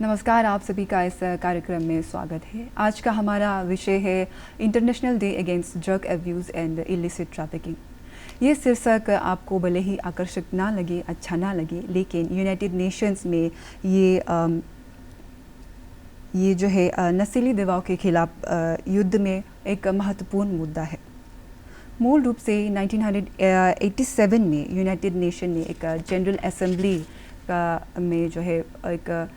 नमस्कार, आप सभी का इस कार्यक्रम में स्वागत है। आज का हमारा विषय है international day against drug abuse and illicit trafficking. ये शीर्षक आपको भले ही आकर्षक ना लगे, अच्छा ना लगे, लेकिन यूनाइटेड नेशंस में ये जो है नशीली दवाओं के खिलाफ युद्ध में एक महत्वपूर्ण मुद्दा है। मूल रूप से 1987 में यूनाइटेड नेशन ने एक जनरल असेंबली में जो है एक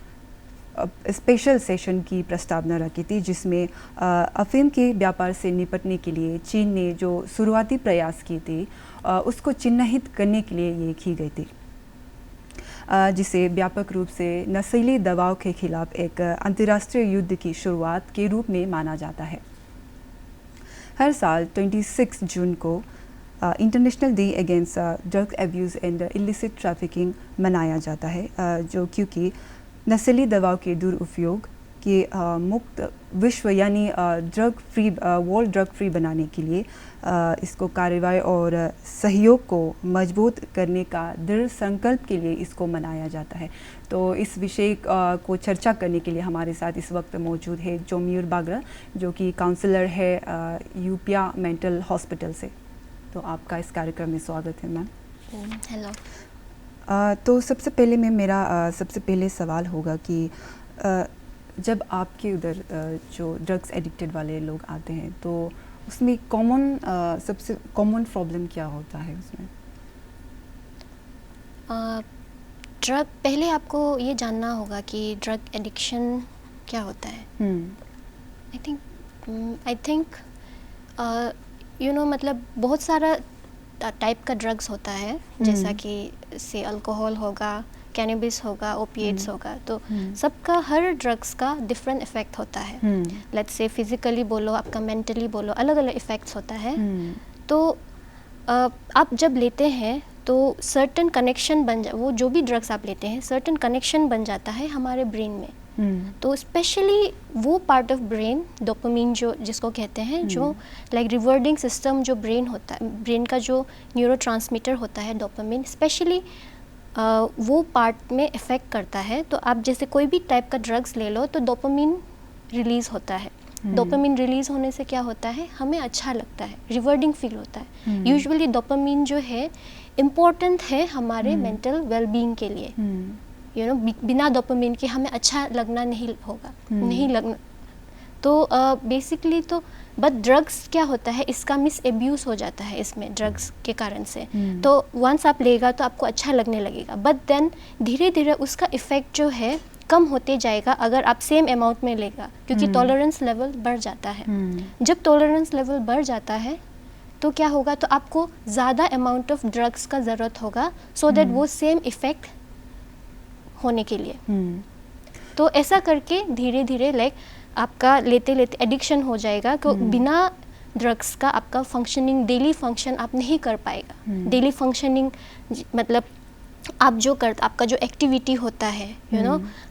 स्पेशल सेशन की प्रस्तावना रखी थी, जिसमें अफीम के व्यापार से निपटने के लिए चीन ने जो शुरुआती प्रयास किए थे उसको चिन्हित करने के लिए ये की गई थी, जिसे व्यापक रूप से नशीली दवाओं के खिलाफ एक अंतर्राष्ट्रीय युद्ध की शुरुआत के रूप में माना जाता है। हर साल 26 जून को international day against drug abuse and illicit trafficking मनाया जाता है, जो क्योंकि नशीली दवाओं के दुरुपयोग के मुक्त विश्व यानी वर्ल्ड ड्रग फ्री बनाने के लिए इसको कार्रवाई और सहयोग को मजबूत करने का दृढ़ संकल्प के लिए इसको मनाया जाता है। तो इस विषय को चर्चा करने के लिए हमारे साथ इस वक्त मौजूद है जोमियुर बागरा, जो कि काउंसलर है यूपिया मेंटल हॉस्पिटल से। तो आपका इस कार्यक्रम में स्वागत है मैम। हेलो। तो सबसे पहले मेरा सबसे पहले सवाल होगा कि जब आपके उधर जो ड्रग्स एडिक्टेड वाले लोग आते हैं तो उसमें सबसे कॉमन प्रॉब्लम क्या होता है उसमें? ड्रग, पहले आपको ये जानना होगा कि ड्रग एडिक्शन क्या होता है। आई थिंक मतलब बहुत सारा टाइप का ड्रग्स होता है, जैसा कि से अल्कोहल होगा, कैनबिस होगा, ओपिएट्स होगा, तो सबका हर ड्रग्स का डिफरेंट इफेक्ट होता है। लेट्स से फिजिकली बोलो, आपका मेंटली बोलो, अलग अलग इफेक्ट्स होता है। तो आप जब लेते हैं तो सर्टेन कनेक्शन वो जो भी ड्रग्स आप लेते हैं सर्टेन कनेक्शन बन जाता है हमारे ब्रेन में। तो स्पेशली वो पार्ट ऑफ ब्रेन, डोपामिन जो जिसको कहते हैं, जो लाइक रिवॉर्डिंग सिस्टम जो ब्रेन होता है, ब्रेन का जो न्यूरोट्रांसमीटर होता है डोपामिन, स्पेशली वो पार्ट में इफ़ेक्ट करता है। तो आप जैसे कोई भी टाइप का ड्रग्स ले लो तो डोपामिन रिलीज़ होता है। डोपामिन रिलीज़ होने से क्या होता है, हमें अच्छा लगता है, रिवॉर्डिंग फील होता है। यूजुअली डोपामिन जो है इम्पोर्टेंट है हमारे मेंटल वेलबींग के लिए। बिना डोपामिन के हमें अच्छा लगना नहीं होगा, नहीं लगना। तो बेसिकली तो बट ड्रग्स क्या होता है, इसका मिस एब्यूज़ हो जाता है इसमें ड्रग्स के कारण से। तो वंस आप लेगा तो आपको अच्छा लगने लगेगा, बट देन धीरे धीरे उसका इफ़ेक्ट जो है कम होते जाएगा अगर आप सेम अमाउंट में लेगा, क्योंकि टॉलरेंस लेवल बढ़ जाता है। जब टॉलरेंस लेवल बढ़ जाता है तो क्या होगा, तो आपको ज़्यादा अमाउंट ऑफ ड्रग्स का ज़रूरत होगा सो दैट वो सेम इफ़ेक्ट होने के लिए। तो ऐसा करके धीरे धीरे लाइक आपका लेते लेते एडिक्शन हो जाएगा कि बिना ड्रग्स का आपका फंक्शनिंग, डेली फंक्शन आप नहीं कर पाएगा। डेली फंक्शनिंग मतलब आपका जो एक्टिविटी होता है,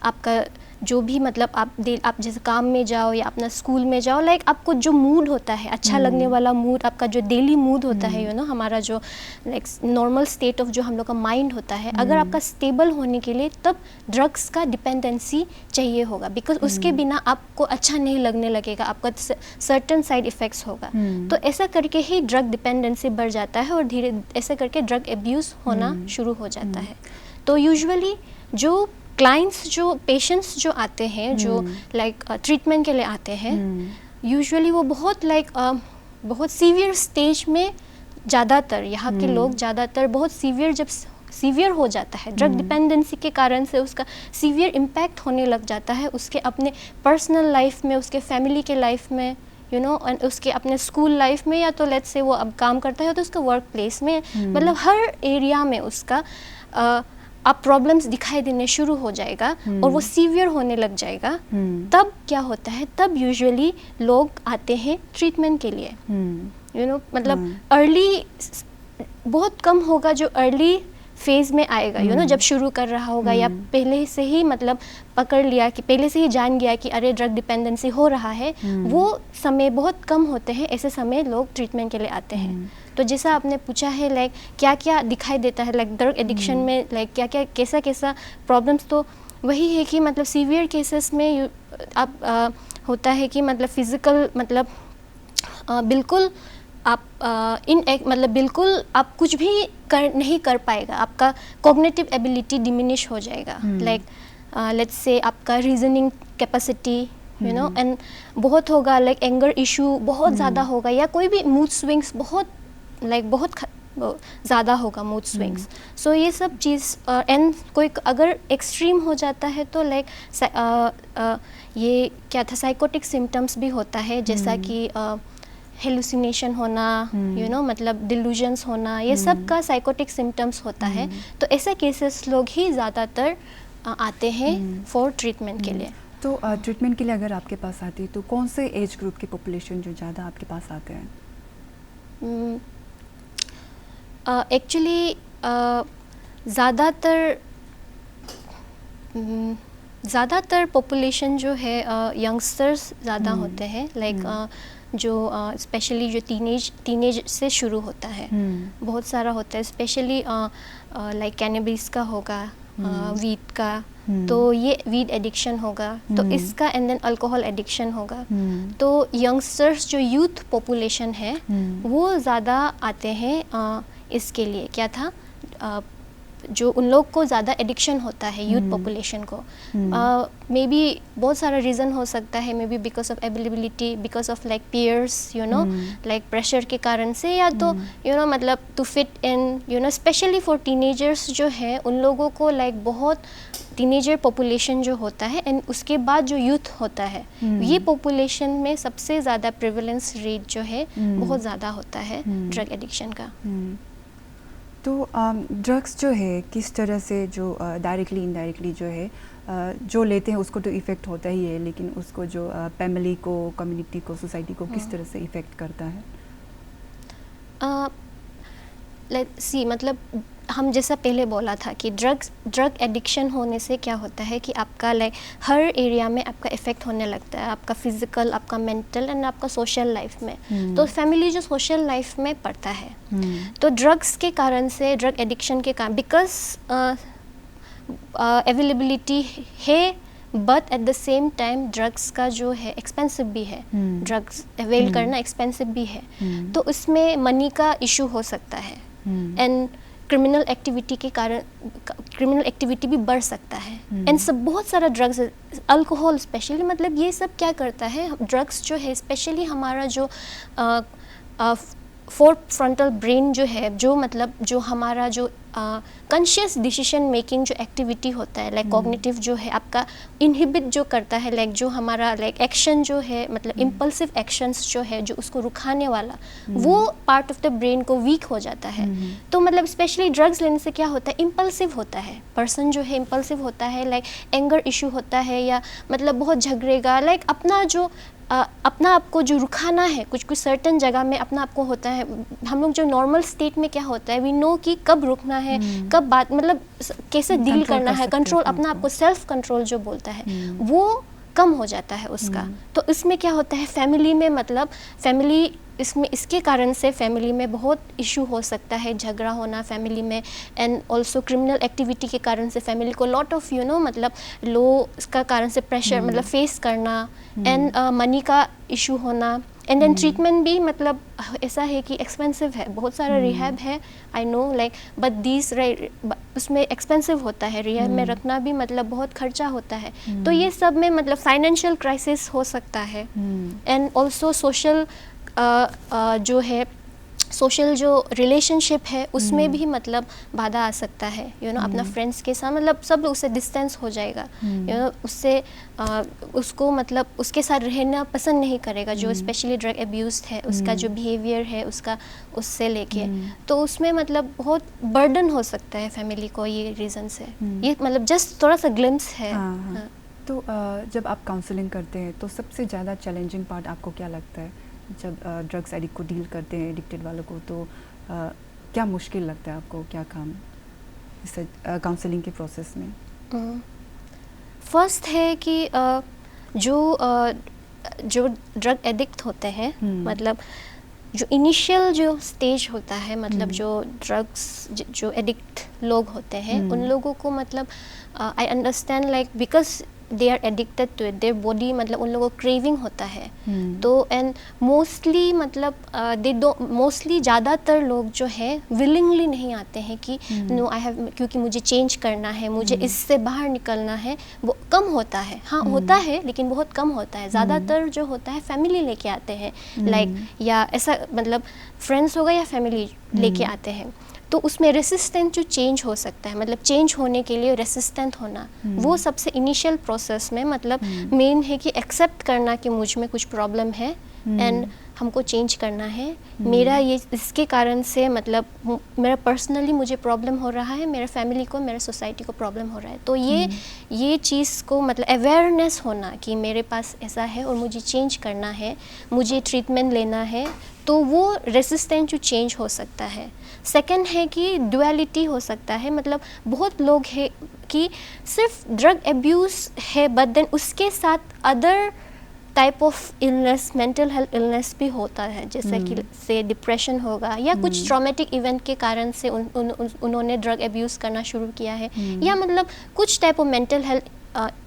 आपका जो भी मतलब आप जैसे काम में जाओ या अपना स्कूल में जाओ, लाइक आपको जो मूड होता है, अच्छा लगने वाला मूड, आपका जो डेली मूड होता है, हमारा जो लाइक नॉर्मल स्टेट ऑफ जो हम लोग का माइंड होता है, अगर आपका स्टेबल होने के लिए तब ड्रग्स का डिपेंडेंसी चाहिए होगा, बिकॉज उसके बिना आपको अच्छा नहीं लगने लगेगा, आपका सर्टेन साइड इफ़ेक्ट्स होगा। तो ऐसा करके ही ड्रग डिपेंडेंसी बढ़ जाता है और धीरे ऐसा करके ड्रग एब्यूज़ होना शुरू हो जाता है। तो यूजुअली जो क्लाइंट्स, जो पेशेंट्स जो आते हैं, जो लाइक ट्रीटमेंट के लिए आते हैं, यूजुअली वो बहुत सीवियर स्टेज में, ज़्यादातर यहाँ के लोग ज़्यादातर बहुत सीवियर, जब सीवियर हो जाता है ड्रग डिपेंडेंसी के कारण से उसका सीवियर इम्पैक्ट होने लग जाता है उसके अपने पर्सनल लाइफ में, उसके फैमिली के लाइफ में, एंड उसके अपने स्कूल लाइफ में, या तो लेट्स से वो अब काम करता है तो उसका वर्क प्लेस में, मतलब हर एरिया में उसका आप प्रॉब्लम्स दिखाई देने शुरू हो जाएगा और वो सीवियर होने लग जाएगा। तब क्या होता है, तब यूजुअली लोग आते हैं ट्रीटमेंट के लिए। मतलब अर्ली बहुत कम होगा जो अर्ली फेज में आएगा, जब शुरू कर रहा होगा या पहले से ही मतलब पकड़ लिया कि पहले से ही जान गया कि अरे ड्रग डिपेंडेंसी हो रहा है, वो समय बहुत कम होते हैं। ऐसे समय लोग ट्रीटमेंट के लिए आते हैं। तो जैसा आपने पूछा है क्या क्या दिखाई देता है ड्रग एडिक्शन में, क्या क्या कैसा कैसा प्रॉब्लम्स, तो वही है कि मतलब सीवियर केसेस में आप होता है कि मतलब फिज़िकल मतलब बिल्कुल आप मतलब बिल्कुल आप कुछ भी नहीं कर पाएगा, आपका कॉग्निटिव एबिलिटी डिमिनिश हो जाएगा, लाइक लेट्स से आपका reasoning capacity you know and बहुत होगा, लाइक एंगर इशू बहुत ज़्यादा होगा, या कोई भी मूड स्विंग्स बहुत बहुत ज़्यादा होगा मूड स्विंग्स। सो ये सब चीज़ एंड कोई अगर एक्सट्रीम हो जाता है तो लाइक ये क्या था साइकोटिक सिम्टम्स भी होता है, जैसा कि हेलुसिनेशन होना, यू नो मतलब डिल्यूजन्स होना, ये सब का साइकोटिक सिम्टम्स होता है। तो ऐसे केसेस लोग ही ज़्यादातर आते हैं फॉर ट्रीटमेंट के लिए। तो ट्रीटमेंट के लिए अगर आपके पास आती है तो कौन से एज ग्रुप की पॉपुलेशन जो ज़्यादा आपके पास आते हैं? एक्चुअली ज़्यादातर पॉपुलेशन जो है यंगस्टर्स ज़्यादा होते हैं, लाइक जो स्पेशली जो टीनेज से शुरू होता है, बहुत सारा होता है, स्पेशली लाइक कैनबिस का होगा, वीड का, तो ये वीड एडिक्शन होगा, तो इसका एंड देन अल्कोहल एडिक्शन होगा। तो यंगस्टर्स जो यूथ पॉपुलेशन है वो ज़्यादा आते हैं इसके लिए, क्या था जो उन लोग को ज़्यादा एडिक्शन होता है यूथ पॉपुलेशन को। मे बी बहुत सारा रीज़न हो सकता है, may be because of availability, because of like peers you know, like pressure के कारण से, या तो यू नो मतलब to fit in you know, specially for teenagers जो है उन लोगों को लाइक बहुत टीनेजर पॉपुलेशन जो होता है एंड उसके बाद जो यूथ होता है, ये पॉपुलेशन में सबसे ज़्यादा प्रिवेलेंस रेट जो है बहुत ज़्यादा होता है ड्रग एडिक्शन का। तो ड्रग्स जो है किस तरह से जो डायरेक्टली इनडायरेक्टली जो है जो लेते हैं उसको तो इफ़ेक्ट होता ही है, लेकिन उसको जो फैमिली को, कम्युनिटी को, सोसाइटी को किस तरह से इफ़ेक्ट करता है? लेट्स सी मतलब हम जैसा पहले बोला था कि ड्रग एडिक्शन होने से क्या होता है कि आपका लाइक हर एरिया में आपका इफ़ेक्ट होने लगता है, आपका फिजिकल, आपका मेंटल एंड आपका सोशल लाइफ में। तो फैमिली जो सोशल लाइफ में पड़ता है, तो ड्रग्स के कारण से, ड्रग एडिक्शन के कारण, बिकॉज अवेलेबिलिटी है but at the same time drugs का जो है एक्सपेंसिव भी है, ड्रग्स अवेल करना एक्सपेंसिव भी है, तो उसमें मनी का इशू हो सकता है एंड क्रिमिनल एक्टिविटी के कारण क्रिमिनल एक्टिविटी भी बढ़ सकता है। एंड सब बहुत सारा ड्रग्स, अल्कोहल स्पेशली, मतलब ये सब क्या करता है, ड्रग्स जो है स्पेशली हमारा जो फोर्थ फ्रंटल ब्रेन जो है, जो मतलब जो हमारा जो कॉन्शियस डिसीजन मेकिंग जो एक्टिविटी होता है, लाइक कॉग्निटिव जो है आपका इनहिबिट जो करता है, लाइक जो हमारा लाइक एक्शन जो है, मतलब इम्पल्सिव एक्शंस जो है, जो उसको रुखाने वाला, वो पार्ट ऑफ द ब्रेन को वीक हो जाता है। तो मतलब स्पेशली ड्रग्स लेने से क्या होता है, इम्पल्सिव होता है पर्सन जो है, इम्पल्सिव होता है, लाइक एंगर इशू होता है, या मतलब बहुत झगड़ेगा, लाइक अपना जो अपना आपको जो रुखाना है, कुछ सर्टन जगह में अपना आपको होता है। हम लोग जो नॉर्मल स्टेट में क्या होता है, वी नो कि कब रुकना है, कब बात मतलब कैसे डील करना है, कंट्रोल, अपना आपको सेल्फ कंट्रोल जो बोलता है वो कम हो जाता है उसका। तो इसमें क्या होता है, फैमिली में मतलब फैमिली इसमें इसके कारण से फैमिली में बहुत इशू हो सकता है, झगड़ा होना फैमिली में, एंड ऑल्सो क्रिमिनल एक्टिविटी के कारण से फैमिली को लॉट ऑफ यू नो मतलब लो इसका कारण से प्रेशर मतलब फेस करना, एंड मनी का इशू होना, एंड देन ट्रीटमेंट भी मतलब ऐसा है कि एक्सपेंसिव है, बहुत सारा रिहैब है, I know like, but this उसमें एक्सपेंसिव होता है, रिहैब में रखना भी मतलब बहुत खर्चा होता है। तो ये सब में मतलब फाइनेंशियल क्राइसिस हो सकता है, एंड ऑल्सो सोशल जो है, सोशल जो रिलेशनशिप है उसमें भी मतलब बाधा आ सकता है, यू नो अपना फ्रेंड्स के साथ मतलब सब लोग उससे डिस्टेंस हो जाएगा, यू नो उससे उसको मतलब उसके साथ रहना पसंद नहीं करेगा, जो स्पेशली ड्रग अब्यूज है उसका जो बिहेवियर है उसका, उससे लेके तो उसमें मतलब बहुत बर्डन हो सकता है फैमिली को ये रीज़न से। ये मतलब जस्ट थोड़ा सा ग्लिम्स है। हाँ। तो जब आप काउंसलिंग करते हैं तो सबसे ज़्यादा चैलेंजिंग पार्ट आपको क्या लगता है जब ड्रग्स एडिक्ट को डील करते हैं, एडिक्टेड वालों को, तो क्या मुश्किल लगता है आपको, क्या काम इस काउंसलिंग के प्रोसेस में? फर्स्ट है कि जो ड्रग एडिक्ट होते हैं मतलब जो इनिशियल जो स्टेज होता है, मतलब जो ड्रग्स जो एडिक्ट लोग होते हैं, उन लोगों को मतलब I understand like because they are addicted to it, their body मतलब उन लोगों को क्रेविंग होता है। तो एंड मोस्टली मतलब दे डो मोस्टली ज़्यादातर लोग जो है विलिंगली नहीं आते हैं कि नो आई हैव, क्योंकि मुझे चेंज करना है, मुझे इससे बाहर निकलना है, वो कम होता है। हाँ होता है लेकिन बहुत कम होता है। ज़्यादातर जो होता है फैमिली लेके आते हैं, लाइक या ऐसा मतलब फ्रेंड्स होगा या फैमिली लेके आते हैं। तो उसमें रेसिस्टेंट जो चेंज हो सकता है, मतलब चेंज होने के लिए रेसिस्टेंट होना, वो सबसे इनिशियल प्रोसेस में मतलब मेन है कि एक्सेप्ट करना कि मुझ में कुछ प्रॉब्लम है एंड हमको चेंज करना है। मेरा ये इसके कारण से मतलब मेरा पर्सनली मुझे प्रॉब्लम हो रहा है, मेरे फैमिली को, मेरे सोसाइटी को प्रॉब्लम हो रहा है। तो ये चीज़ को मतलब अवेयरनेस होना कि मेरे पास ऐसा है और मुझे चेंज करना है, मुझे ट्रीटमेंट लेना है, तो वो रेसिस्टेंट जो चेंज हो सकता है। सेकंड है कि डुअलिटी हो सकता है, मतलब बहुत लोग हैं कि सिर्फ ड्रग एब्यूज़ है बट देन उसके साथ other type of illness, mental health illness भी होता है, जैसे कि से डिप्रेशन होगा या कुछ ट्रॉमेटिक इवेंट के कारण से उन्होंने ड्रग एब्यूज़ करना शुरू किया है, या मतलब कुछ type of mental health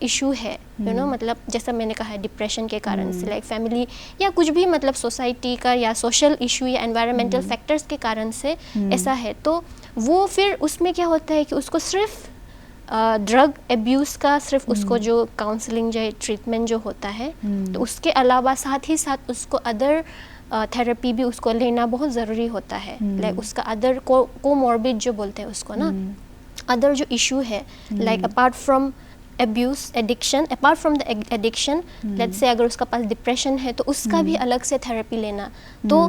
issue है, यू नो, मतलब जैसा मैंने कहा है डिप्रेशन के कारण से, लाइक फैमिली या कुछ भी मतलब सोसाइटी का या सोशल इशू या एनवायरमेंटल फैक्टर्स के कारण से ऐसा है। तो वो फिर उसमें क्या होता है कि उसको सिर्फ ड्रग एब्यूज़ का सिर्फ उसको जो काउंसलिंग जो ट्रीटमेंट जो होता है, तो उसके अलावा साथ ही साथ उसको अदर थेरेपी भी उसको लेना बहुत ज़रूरी होता है। लाइक उसका अदर कोमॉर्बिड जो बोलते हैं उसको ना, अदर जो इशू है, like apart from abuse, addiction, apart from the addiction, let's say अगर उसका पास डिप्रेशन है तो उसका भी अलग से थेरेपी लेना। तो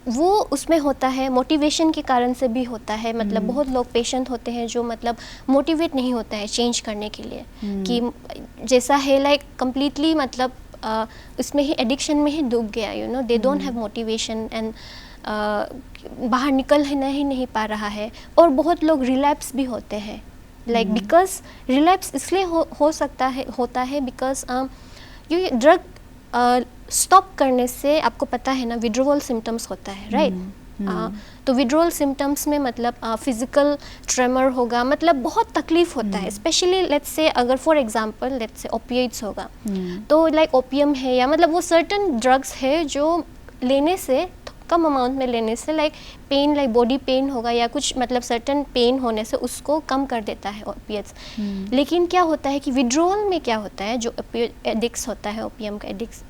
वो उसमें होता है, मोटिवेशन के कारण से भी होता है। मतलब बहुत लोग पेशेंट होते हैं जो मतलब मोटिवेट नहीं होता है चेंज करने के लिए, कि जैसा है लाइक कंप्लीटली मतलब इसमें ही एडिक्शन में ही डूब गया, you know, they don't have motivation and बाहर निकल नहीं पा रहा है। और बहुत लोग रिलैप्स भी होते हैं, लाइक बिकॉज रिलैप्स इसलिए होता है बिकॉज ये ड्रग स्टॉप करने से आपको पता है ना विड्रोवल सिम्टम्स होता है, राइट? तो विड्रोवल सिम्टम्स में मतलब फिजिकल ट्रेमर होगा, मतलब बहुत तकलीफ होता है, स्पेशली लेट्स से अगर for example let's say opiates होगा, तो लाइक ओपियम है या मतलब वो सर्टन ड्रग्स है जो लेने से कम अमाउंट में लेने से like pain, like body pain होगा या कुछ मतलब सर्टन पेन होने से उसको कम कर देता है ओपिएट्स। लेकिन क्या होता है कि विड्रोवल में क्या होता है, जो एडिक्स होता है ओपियम का एडिक्स,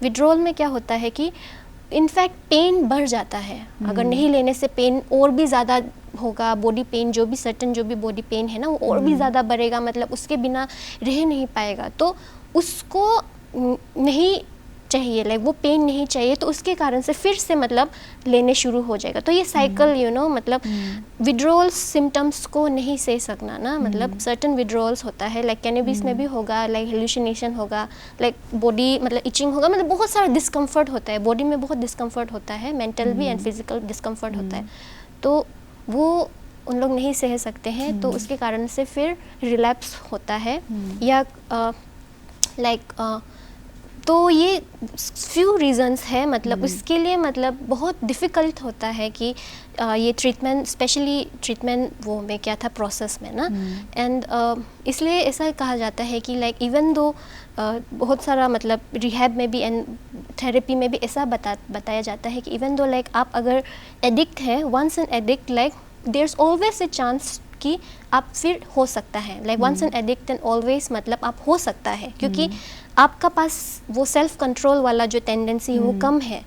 विड्रोवल में क्या होता है कि इनफैक्ट पेन बढ़ जाता है। अगर नहीं लेने से पेन और भी ज़्यादा होगा, बॉडी पेन जो भी सर्टन जो भी बॉडी पेन है ना वो और भी ज़्यादा बढ़ेगा, मतलब उसके बिना रह नहीं पाएगा। तो उसको नहीं चाहिए, लाइक वो पेन नहीं चाहिए, तो उसके कारण से फिर से मतलब लेने शुरू हो जाएगा। तो ये साइकिल, यू नो, मतलब विड्रोवल सिम्टम्स को नहीं सह सकना ना, मतलब सर्टन विड्रोवल्स होता है, लाइक कैनबिस में भी होगा, लाइक हेलुसिनेशन होगा, लाइक बॉडी मतलब इचिंग होगा, मतलब बहुत सारा डिस्कम्फर्ट होता है, बॉडी में बहुत डिस्कम्फर्ट होता है, मेंटल भी एंड फिजिकल डिस्कम्फर्ट होता है। तो वो उन लोग नहीं सह सकते हैं, तो उसके कारण से फिर रिलैप्स होता है या लाइक तो ये फ्यू रीजंस है, मतलब उसके लिए मतलब बहुत डिफ़िकल्ट होता है कि ये ट्रीटमेंट, स्पेशली ट्रीटमेंट वो में क्या था प्रोसेस में ना, एंड इसलिए ऐसा कहा जाता है कि लाइक इवन दो बहुत सारा मतलब रिहैब में भी एंड थेरेपी में भी ऐसा बताया जाता है कि इवन दो लाइक आप अगर एडिक्ट है, once an addict, like there is always a chance कि आप फिर हो सकता है, like once an addict and always, मतलब आप हो सकता है, क्योंकि आपका पास वो सेल्फ कंट्रोल वाला जो टेंडेंसी है वो कम है।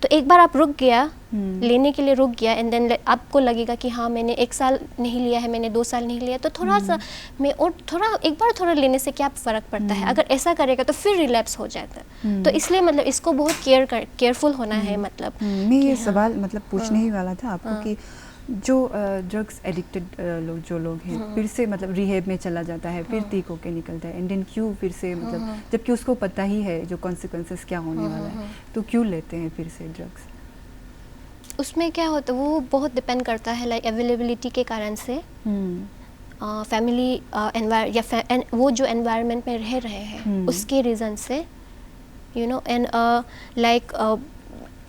तो एक बार आप रुक गया, लेने के लिए रुक गया, एंड देन आपको लगेगा कि हाँ मैंने 1 साल नहीं लिया है, मैंने 2 साल नहीं लिया, तो थोड़ा सा मैं और थोड़ा एक बार थोड़ा लेने से क्या फ़र्क पड़ता है। अगर ऐसा करेगा तो फिर रिलैप्स हो जाता है। तो इसलिए मतलब इसको बहुत केयरफुल होना है। मतलब मैं ये सवाल मतलब पूछने ही वाला था आपको कि जो ड्रग्स एडिक्टेड जो लोग हैं फिर से मतलब रिहेब में चला जाता है, फिर ठीक होके निकलता है, एंड देन क्यों फिर से मतलब जबकि उसको पता ही है जो कॉन्सिक्वेंसेस क्या होने वाला है, तो क्यों लेते हैं फिर से ड्रग्स? उसमें क्या होता है वो बहुत डिपेंड करता है, लाइक अवेलेबिलिटी के कारण से, फैमिली या वो जो एनवायरनमेंट में रह रहे हैं उसके रीज़न से, you know, and like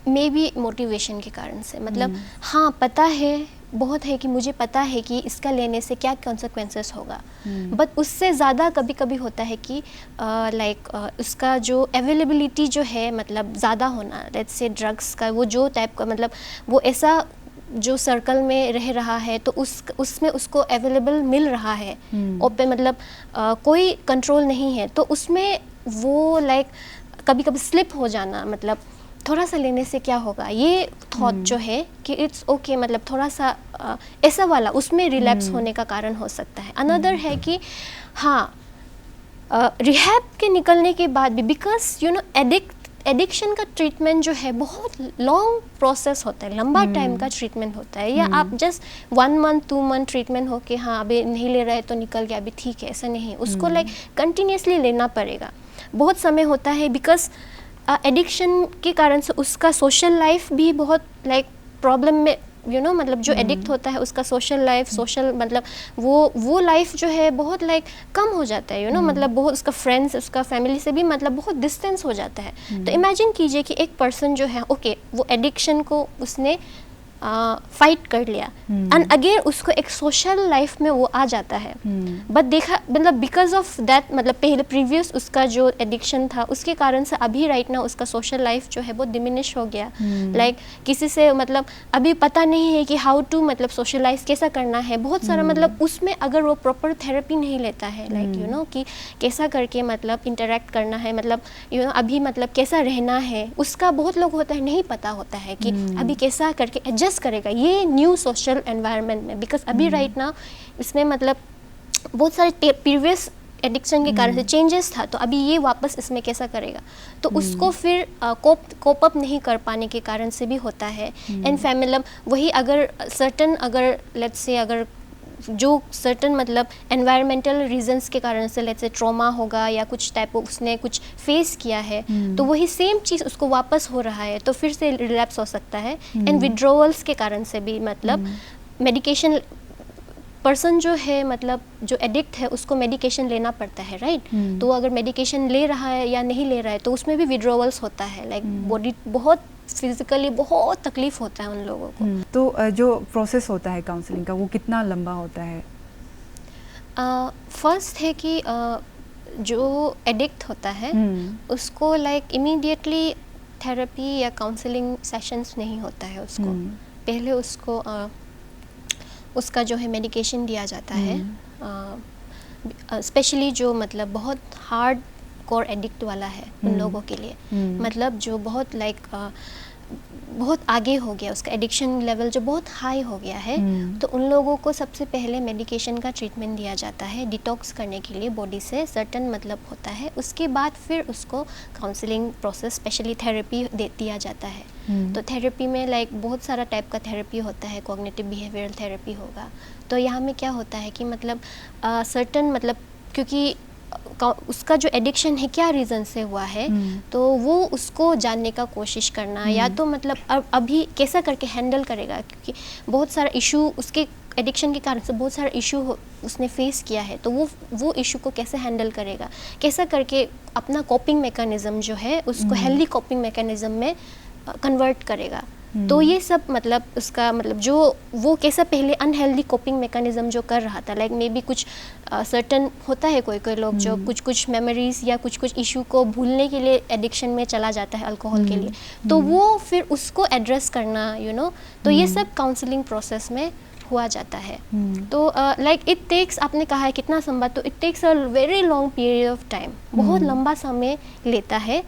may be motivation के कारण से, मतलब हाँ पता है बहुत है कि मुझे पता है कि इसका लेने से क्या कॉन्सिक्वेंसेस होगा, बट उससे ज़्यादा कभी कभी होता है कि उसका जो अवेलेबिलिटी जो है मतलब ज़्यादा होना, लेट्स से ड्रग्स का वो जो टाइप का मतलब वो ऐसा जो सर्कल में रह रहा है तो उसमें उसको अवेलेबल मिल रहा है और पे मतलब कोई कंट्रोल नहीं है, तो उसमें वो कभी कभी स्लिप हो जाना, मतलब थोड़ा सा लेने से क्या होगा, ये थॉट जो है कि इट्स ओके मतलब थोड़ा सा ऐसा वाला उसमें रिलैप्स होने का कारण हो सकता है। अनदर है कि हाँ रिहैब के निकलने के बाद भी, बिकॉज यू नो एडिक्शन का ट्रीटमेंट जो है बहुत लॉन्ग प्रोसेस होता है, लंबा टाइम का ट्रीटमेंट होता है, या आप जस्ट 1 मंथ 2 मंथ ट्रीटमेंट हो कि हाँ अभी नहीं ले रहे तो निकल गया अभी ठीक है, ऐसा नहीं, उसको कंटिन्यूसली लेना पड़ेगा, बहुत समय होता है। बिकॉज एडिक्शन के कारण से उसका सोशल लाइफ भी बहुत प्रॉब्लम में मतलब जो एडिक्ट होता है उसका सोशल लाइफ मतलब वो लाइफ जो है बहुत कम हो जाता है, मतलब बहुत उसका फ्रेंड्स उसका फैमिली से भी मतलब बहुत डिस्टेंस हो जाता है। तो इमेजिन कीजिए कि एक पर्सन जो है ओके वो एडिक्शन को उसने फाइट कर लिया एंड अगेन उसको एक सोशल लाइफ में वो आ जाता है, बट देखा मतलब बिकॉज ऑफ दैट मतलब पहले प्रीवियस उसका जो एडिक्शन था उसके कारण से अभी राइट ना उसका सोशल लाइफ जो है बहुत डिमिनिश हो गया, किसी से मतलब अभी पता नहीं है कि हाउ टू मतलब सोशलाइज कैसा करना है, बहुत सारा मतलब उसमें अगर वो प्रॉपर थेरेपी नहीं लेता है कि कैसा करके मतलब इंटरेक्ट करना है, मतलब अभी मतलब कैसा रहना है, उसका बहुत लोग होता है नहीं पता होता है कि अभी कैसा करके एडजस्ट करेगा ये न्यू सोशल एनवायरनमेंट में, बिकॉज अभी राइट ना इसमें मतलब बहुत सारे प्रीवियस एडिक्शन के कारण से चेंजेस था, तो अभी ये वापस इसमें कैसा करेगा, तो उसको फिर कोप अप नहीं कर पाने के कारण से भी होता है। एंड फैमिली वही अगर सर्टन अगर लेट्स से अगर जो सर्टन मतलब एनवायरमेंटल रीजंस के कारण से लेट्स से ट्रॉमा होगा या कुछ टाइप उसने कुछ फेस किया है, तो वही सेम चीज़ उसको वापस हो रहा है तो फिर से रिलैप्स हो सकता है। एंड विड्रोवल्स के कारण से भी मतलब मेडिकेशन पर्सन जो है मतलब जो एडिक्ट है उसको मेडिकेशन लेना पड़ता है राइट, तो अगर मेडिकेशन ले रहा है या नहीं ले रहा है तो उसमें भी विड्रोवल्स होता है, बॉडी बहुत फिजिकली बहुत तकलीफ होता है उन लोगों को। तो जो प्रोसेस होता है काउंसलिंग का वो कितना लंबा होता है? फर्स्ट है कि जो एडिक्ट होता है उसको इमीडिएटली थेरेपी या काउंसलिंग सेशंस नहीं होता है, उसको पहले उसको उसका जो है मेडिकेशन दिया जाता है, स्पेशली जो मतलब बहुत हार्ड कोर एडिक्ट वाला है उन लोगों के लिए, मतलब जो बहुत बहुत आगे हो गया उसका एडिक्शन लेवल जो बहुत हाई हो गया है, तो उन लोगों को सबसे पहले मेडिकेशन का ट्रीटमेंट दिया जाता है डिटॉक्स करने के लिए बॉडी से सर्टन मतलब होता है, उसके बाद फिर उसको काउंसलिंग प्रोसेस स्पेशली थेरेपी दिया जाता है। तो थेरेपी में बहुत सारा टाइप का थेरेपी होता है, कॉग्निटिव बिहेवियरल थेरेपी होगा, तो यहाँ में क्या होता है कि मतलब सर्टन मतलब क्योंकि उसका जो एडिक्शन है क्या रीज़न से हुआ है, तो वो उसको जानने का कोशिश करना, या तो मतलब अभी कैसा करके हैंडल करेगा, क्योंकि बहुत सारा इशू उसके एडिक्शन के कारण से बहुत सारा इशू उसने फेस किया है, तो वो इशू को कैसे हैंडल करेगा, कैसा करके अपना कोपिंग मैकेनिज़्म जो है उसको हेल्दी कोपिंग मैकेनिज़्म में कन्वर्ट करेगा। तो ये सब मतलब उसका मतलब जो वो कैसा पहले अनहेल्दी कोपिंग मैकेनिज्म जो कर रहा था, मे बी कुछ सर्टन होता है कोई लोग जो कुछ मेमोरीज या कुछ इशू को भूलने के लिए एडिक्शन में चला जाता है अल्कोहल के लिए, तो वो फिर उसको एड्रेस करना तो ये सब काउंसलिंग प्रोसेस में हुआ जाता है। तो इट टेक्स, आपने कहा है कितना समय, तो it takes a very long period of time, बहुत लंबा समय लेता है।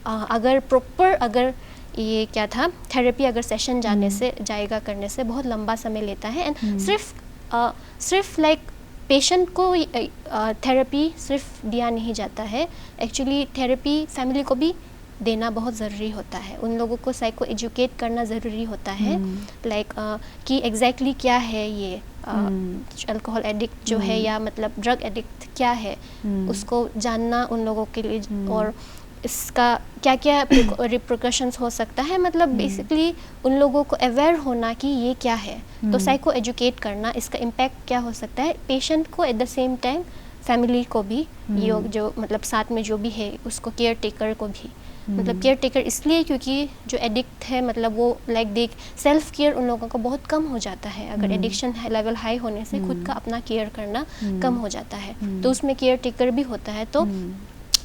अगर प्रॉपर अगर ये क्या था थेरेपी अगर सेशन जाएगा करने से बहुत लंबा समय लेता है। एंड सिर्फ पेशेंट को थेरेपी सिर्फ दिया नहीं जाता है, एक्चुअली थेरेपी फैमिली को भी देना बहुत ज़रूरी होता है, उन लोगों को साइको एजुकेट करना ज़रूरी होता है, कि एग्जैक्टली क्या है ये अल्कोहल एडिक्ट जो है या मतलब ड्रग एडिक्ट क्या है, उसको जानना उन लोगों के लिए, और इसका क्या क्या रिप्रिकॉशंस हो सकता है, मतलब बेसिकली उन लोगों को अवेयर होना कि ये क्या है, तो साइको एजुकेट करना, इसका इम्पैक्ट क्या हो सकता है पेशेंट को, at the same time family को भी, ये जो मतलब साथ में जो भी है उसको केयर टेकर को भी, मतलब केयर टेकर इसलिए क्योंकि जो एडिक्ट है मतलब वो लाइक देख सेल्फ केयर उन लोगों का बहुत कम हो जाता है। अगर एडिक्शन लेवल हाई होने से खुद का अपना केयर करना कम हो जाता है, तो उसमें केयर टेकर भी होता है, तो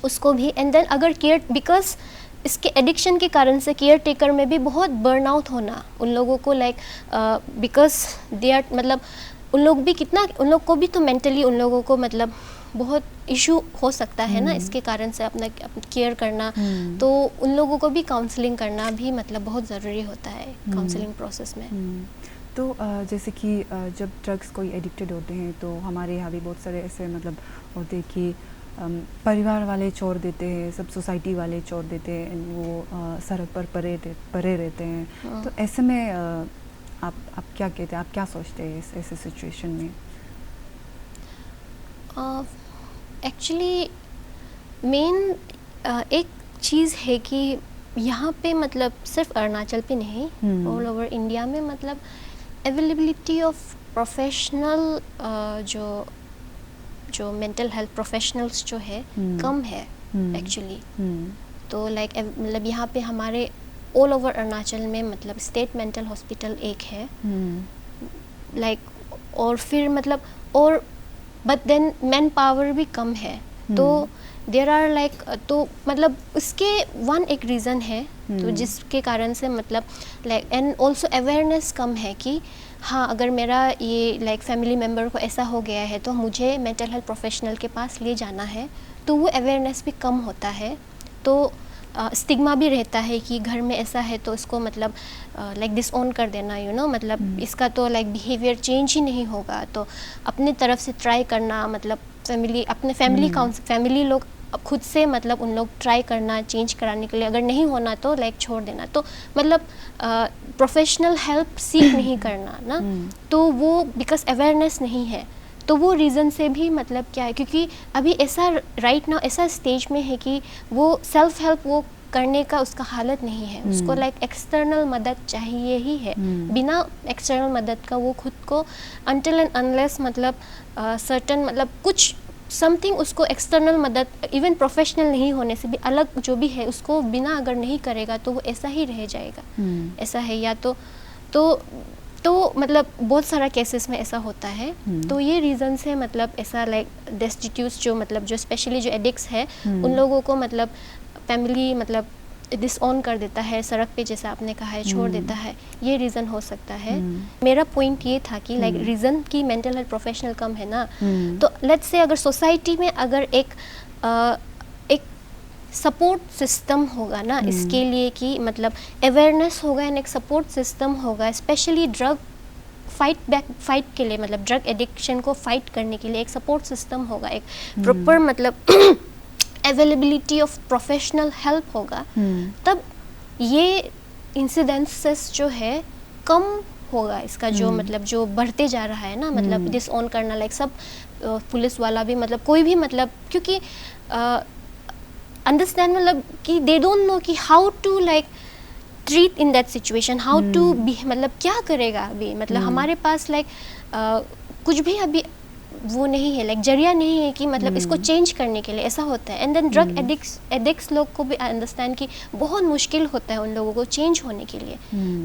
उसको भी। एंड देन अगर केयर, बिकॉज इसके एडिक्शन के कारण से केयर टेकर में भी बहुत बर्नआउट होना उन लोगों को, लाइक बिकॉज दे आर मतलब उन लोग भी कितना, उन लोग को भी तो मेंटली उन लोगों को मतलब बहुत इशू हो सकता है ना इसके कारण से अपना केयर करना, तो उन लोगों को भी काउंसलिंग करना भी मतलब बहुत ज़रूरी होता है काउंसलिंग प्रोसेस में। तो जैसे कि जब ड्रग्स कोई एडिक्टेड होते हैं तो हमारे यहाँ भी बहुत सारे ऐसे मतलब होते हैं कि परिवार वाले छोड़ देते हैं, सब सोसाइटी वाले छोड़ देते हैं, वो सड़क पर पड़े रहते हैं। तो ऐसे में आप क्या कहते हैं, आप क्या सोचते हैं इस ऐसे सिचुएशन में? एक्चुअली मेन एक चीज़ है कि यहाँ पे मतलब सिर्फ अरुणाचल पे नहीं, ऑल ओवर इंडिया में मतलब अवेलेबिलिटी ऑफ प्रोफेशनल जो मेंटल हेल्थ प्रोफेशनल्स जो है कम है एक्चुअली। तो लाइक मतलब यहाँ पे हमारे ऑल ओवर अरुणाचल में मतलब स्टेट मेंटल हॉस्पिटल एक है, लाइक और फिर मतलब और बट देन मैन पावर भी कम है, तो देर आर लाइक, तो मतलब उसके एक रीज़न है तो जिसके कारण से मतलब लाइक एंड ऑल्सो अवेयरनेस कम है कि हाँ अगर मेरा ये लाइक फैमिली मेम्बर को ऐसा हो गया है तो मुझे मेंटल हेल्थ प्रोफेशनल के पास ले जाना है, तो वो अवेयरनेस भी कम होता है। तो स्टिग्मा भी रहता है कि घर में ऐसा है तो इसको मतलब लाइक डिसऑन कर देना, यू नो, मतलब इसका तो लाइक बिहेवियर चेंज ही नहीं होगा, तो अपने तरफ से ट्राई करना, मतलब अपने फैमिली लोग खुद से मतलब उन लोग ट्राई करना चेंज कराने के लिए, अगर नहीं होना तो लाइक छोड़ देना, तो मतलब प्रोफेशनल हेल्प सीख नहीं करना ना, तो वो बिकॉज अवेयरनेस नहीं है, तो वो रीज़न से भी मतलब क्या है, क्योंकि अभी ऐसा राइट नाउ ऐसा स्टेज में है कि वो सेल्फ हेल्प वो करने का उसका हालत नहीं है, उसको लाइक एक्सटर्नल मदद चाहिए ही है। बिना एक्सटर्नल मदद का वो खुद को अनटिल एंड अनलेस मतलब सर्टन मतलब कुछ समथिंग उसको एक्सटर्नल मदद इवन प्रोफेशनल नहीं होने से भी अलग जो भी है उसको बिना अगर नहीं करेगा तो वो ऐसा ही रह जाएगा। ऐसा है या तो मतलब बहुत सारा केसेस में ऐसा होता है। तो ये रीज़न से मतलब ऐसा लाइक डेस्टिट्यूट्स जो मतलब जो स्पेशली जो एडिक्ट्स है उन लोगों को मतलब फैमिली मतलब डिसऑन कर देता है, सड़क पे जैसा आपने कहा है छोड़ देता है, ये रीज़न हो सकता है। मेरा पॉइंट ये था कि लाइक रीज़न की मेंटल हेल्थ प्रोफेशनल कम है ना, तो लेट्स से अगर सोसाइटी में अगर एक सपोर्ट सिस्टम होगा ना इसके लिए कि मतलब अवेयरनेस होगा एंड एक सपोर्ट सिस्टम होगा स्पेशली ड्रग फाइट के लिए, मतलब ड्रग एडिक्शन को फाइट करने के लिए एक सपोर्ट सिस्टम होगा, एक प्रॉपर मतलब अवेलेबिलिटी ऑफ प्रोफेशनल हेल्प होगा, तब ये इंसिडेंसेस जो है कम होगा इसका जो मतलब जो बढ़ते जा रहा है ना, मतलब डिसऑन करना लाइक सब पुलिस वाला भी मतलब कोई भी मतलब क्योंकि अंडरस्टैंड मतलब कि दे डोंट नो कि how to like treat in that situation, how to be, मतलब क्या करेगा अभी, मतलब हमारे पास लाइक कुछ भी अभी वो नहीं है, लाइक जरिया नहीं है कि मतलब इसको चेंज करने के लिए, ऐसा होता है। एंड देन ड्रग एडिक्ट्स लोग को भी अंडरस्टैंड कि बहुत मुश्किल होता है उन लोगों को चेंज होने के लिए,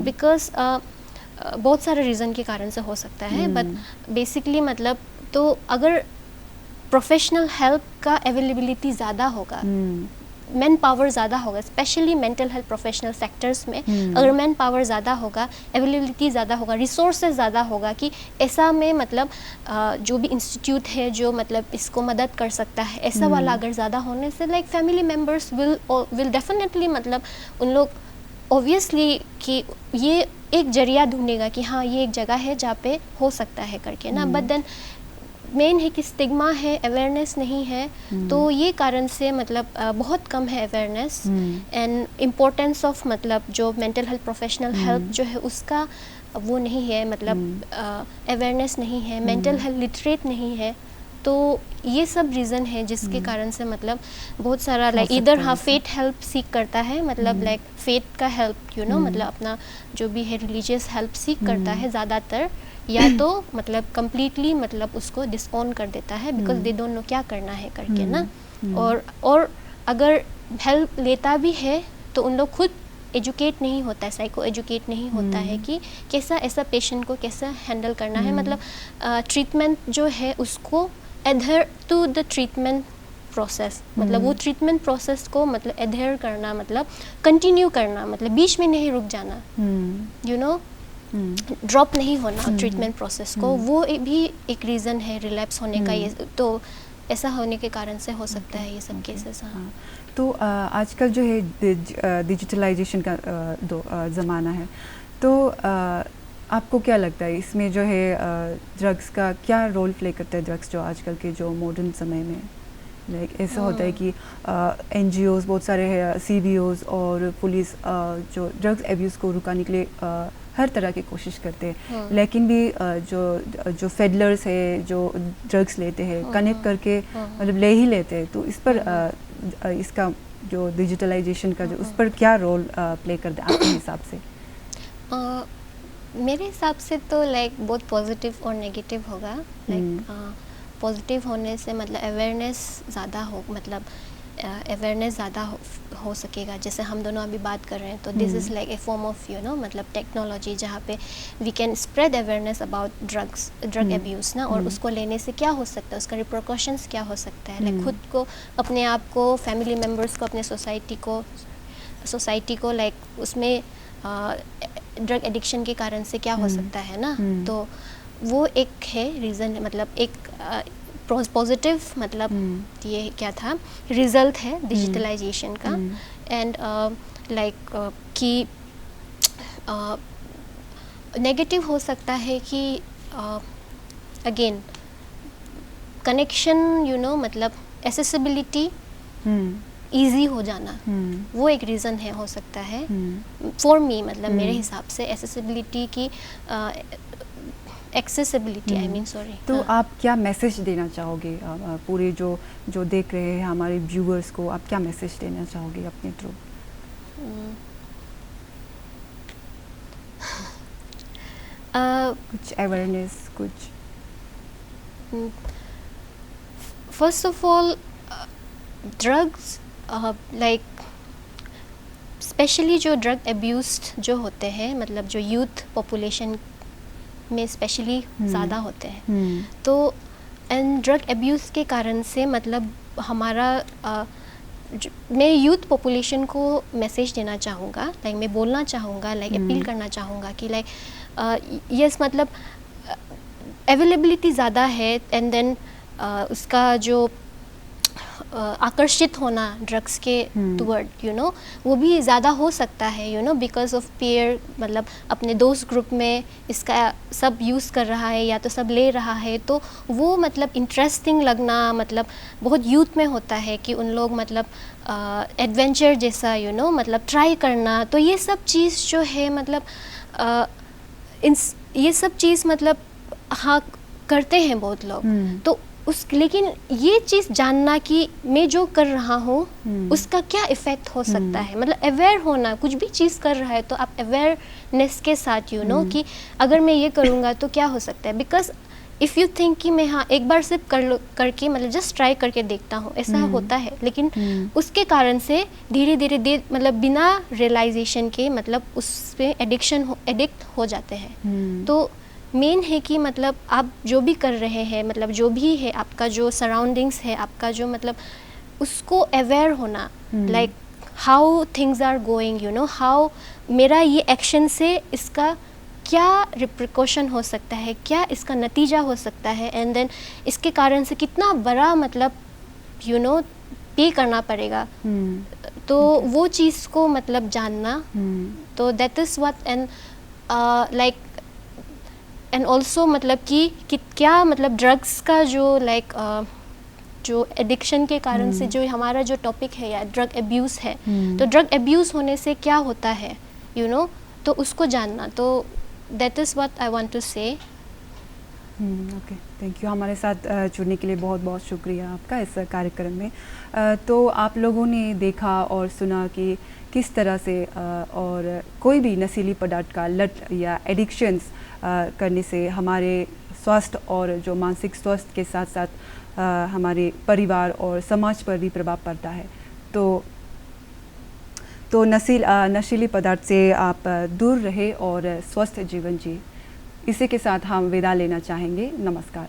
बिकॉज बहुत सारे रीज़न के कारण से हो सकता है, बट बेसिकली मतलब तो अगर प्रोफेशनल हेल्प का अवेलेबिलिटी ज़्यादा होगा, मैन पावर ज़्यादा होगा, specially mental health professional sectors में अगर मैन पावर ज़्यादा होगा, अवेलेबिलिटी ज़्यादा होगा, रिसोर्सेज ज़्यादा होगा कि ऐसा में मतलब जो भी इंस्टीट्यूट है जो मतलब इसको मदद कर सकता है, ऐसा वाला अगर ज़्यादा होने से like family members will definitely मतलब उन लोग ऑब्वियसली कि ये एक जरिया ढूंढेगा कि हाँ ये एक जगह है जहाँ पे हो सकता है करके ना, बट देन मेन है कि स्टिग्मा है, अवेयरनेस नहीं है, तो ये कारण से मतलब बहुत कम है अवेयरनेस एंड इम्पोर्टेंस ऑफ मतलब जो मेंटल हेल्थ प्रोफेशनल हेल्प जो है उसका वो नहीं है, मतलब अवेयरनेस नहीं है, मेंटल हेल्थ लिटरेट नहीं है, तो ये सब रीज़न है जिसके कारण से मतलब बहुत सारा लाइक इधर हाँ फेथ हेल्प सीख करता है, मतलब लाइक फेथ का हेल्प यू नो मतलब अपना जो भी है रिलीजियस हेल्प सीख करता है ज़्यादातर, या तो मतलब कम्प्लीटली मतलब उसको डिसऑन कर देता है बिकॉज दे डोंट नो क्या करना है करके ना। और अगर हेल्प लेता भी है तो उन लोग खुद एजुकेट नहीं होता है, साइको एजुकेट नहीं होता है कि कैसा ऐसा पेशेंट को कैसा हैंडल करना है। मतलब ट्रीटमेंट जो है उसको adhere to the treatment process, मतलब वो ट्रीटमेंट प्रोसेस को मतलब एडहेयर करना, मतलब कंटिन्यू करना, मतलब बीच में नहीं रुक जाना, यू नो, ड्रॉप नहीं होना ट्रीटमेंट प्रोसेस को। वो भी एक रीज़न है रिलैप्स होने का। ये तो ऐसा होने के कारण से हो सकता है ये सब केसेस। हाँ, तो आजकल जो है डिजिटलाइजेशन का ज़माना है, तो आपको क्या लगता है इसमें जो है ड्रग्स का क्या रोल प्ले करता है? ड्रग्स जो आजकल के जो मॉडर्न समय में लाइक ऐसा होता है कि NGOs बहुत सारे हैं, CBOs और पुलिस जो ड्रग्स एब्यूज़ को रुकाने के लिए हर तरह की कोशिश करते हैं, लेकिन भी जो फेडलर्स है जो ड्रग्स लेते हैं कनेक्ट करके मतलब ले ही लेते हैं। तो इस पर इसका जो डिजिटलाइजेशन का जो उस पर क्या रोल प्ले करता है आपके हिसाब से? मेरे हिसाब से तो लाइक बहुत पॉजिटिव और नेगेटिव होगा। लाइक पॉजिटिव होने से मतलब अवेयरनेस ज़्यादा हो, मतलब अवेयरनेस ज़्यादा हो सकेगा। जैसे हम दोनों अभी बात कर रहे हैं तो this is like a form of you know मतलब टेक्नोलॉजी जहाँ पे we can spread awareness about drug abuse ना, और उसको लेने से क्या हो सकता है, उसका रिप्रिकॉशंस क्या हो सकता है। लाइक खुद को, अपने आप को, फैमिली मेम्बर्स को, अपने सोसाइटी को लाइक उसमें ड्रग एडिक्शन के कारण से क्या हो सकता है ना। तो वो एक है रीज़न, मतलब एक पॉजिटिव मतलब ये क्या था रिज़ल्ट है डिजिटलाइजेशन का। एंड लाइक कि नेगेटिव हो सकता है कि अगेन कनेक्शन, यू नो, मतलब एसेसिबिलिटी ईजी हो जाना, वो एक रीज़न है, हो सकता है फॉर मी, मतलब मेरे हिसाब से एसेसिबिलिटी की एक्सेसिबिलिटी, आई मीन सॉरी। तो आप क्या मैसेज देना चाहोगे पूरे जो देख रहे हैं हमारे व्यूअर्स को? आप क्या मैसेज देना चाहोगे अपने थ्रू? कुछ अवेयरनेस, कुछ first of all drugs like specially जो ड्रग एब्यूज्ड जो होते हैं, मतलब जो यूथ पॉपुलेशन में स्पेशली ज़्यादा होते हैं। तो एंड ड्रग एब्यूज़ के कारण से मतलब हमारा मैं यूथ पॉपुलेशन को मैसेज देना चाहूँगा, लाइक मैं बोलना चाहूँगा, लाइक अपील करना चाहूँगा कि लाइक यस मतलब अवेलेबिलिटी ज़्यादा है एंड देन उसका जो आकर्षित होना ड्रग्स के टुवर्ड, यू नो, वो भी ज़्यादा हो सकता है, you know, because of peer, मतलब अपने दोस्त ग्रुप में इसका सब यूज़ कर रहा है या तो सब ले रहा है, तो वो मतलब इंटरेस्टिंग लगना मतलब बहुत यूथ में होता है कि उन लोग मतलब एडवेंचर जैसा, यू नो, मतलब ट्राई करना। तो ये सब चीज़ जो है मतलब ये सब चीज़ मतलब हाँ करते हैं बहुत लोग। तो लेकिन ये चीज़ जानना कि मैं जो कर रहा हूँ उसका क्या इफ़ेक्ट हो सकता है, मतलब अवेयर होना, कुछ भी चीज़ कर रहा है तो आप अवेयरनेस के साथ, यू नो, कि अगर मैं ये करूँगा तो क्या हो सकता है। बिकॉज इफ़ यू थिंक कि मैं हाँ एक बार सिर्फ करके मतलब जस्ट ट्राई करके देखता हूँ, ऐसा होता है, लेकिन उसके कारण से धीरे धीरे मतलब बिना रियलाइजेशन के मतलब उस पर एडिक्ट हो जाते हैं। तो मेन है कि मतलब आप जो भी कर रहे हैं, मतलब जो भी है आपका जो सराउंडिंग्स है, आपका जो मतलब उसको अवेयर होना, like how things are going, you know, how मेरा ये एक्शन से इसका क्या रिप्रिकॉशन हो सकता है, क्या इसका नतीजा हो सकता है, एंड देन इसके कारण से कितना बड़ा मतलब यू नो पे करना पड़ेगा। तो वो चीज़ को मतलब जानना, तो that is what and like and also मतलब कि क्या मतलब ड्रग्स का जो लाइक जो एडिक्शन के कारण से जो हमारा जो टॉपिक है या ड्रग एब्यूज़ है, तो ड्रग एब्यूज़ होने से क्या होता है, यू नो, तो उसको जानना। तो that is what I want to say. Okay, thank you. हमारे साथ जुड़ने के लिए बहुत बहुत शुक्रिया आपका इस कार्यक्रम में। तो आप लोगों ने देखा और सुना कि किस तरह से और कोई भी नशीली पदार्थ का लत या एडिक्शंस करने से हमारे स्वास्थ्य और जो मानसिक स्वास्थ्य के साथ साथ हमारे परिवार और समाज पर भी प्रभाव पड़ता है। तो नशीली पदार्थ से आप दूर रहे और स्वस्थ जीवन जिए। इसी के साथ हम विदा लेना चाहेंगे। नमस्कार।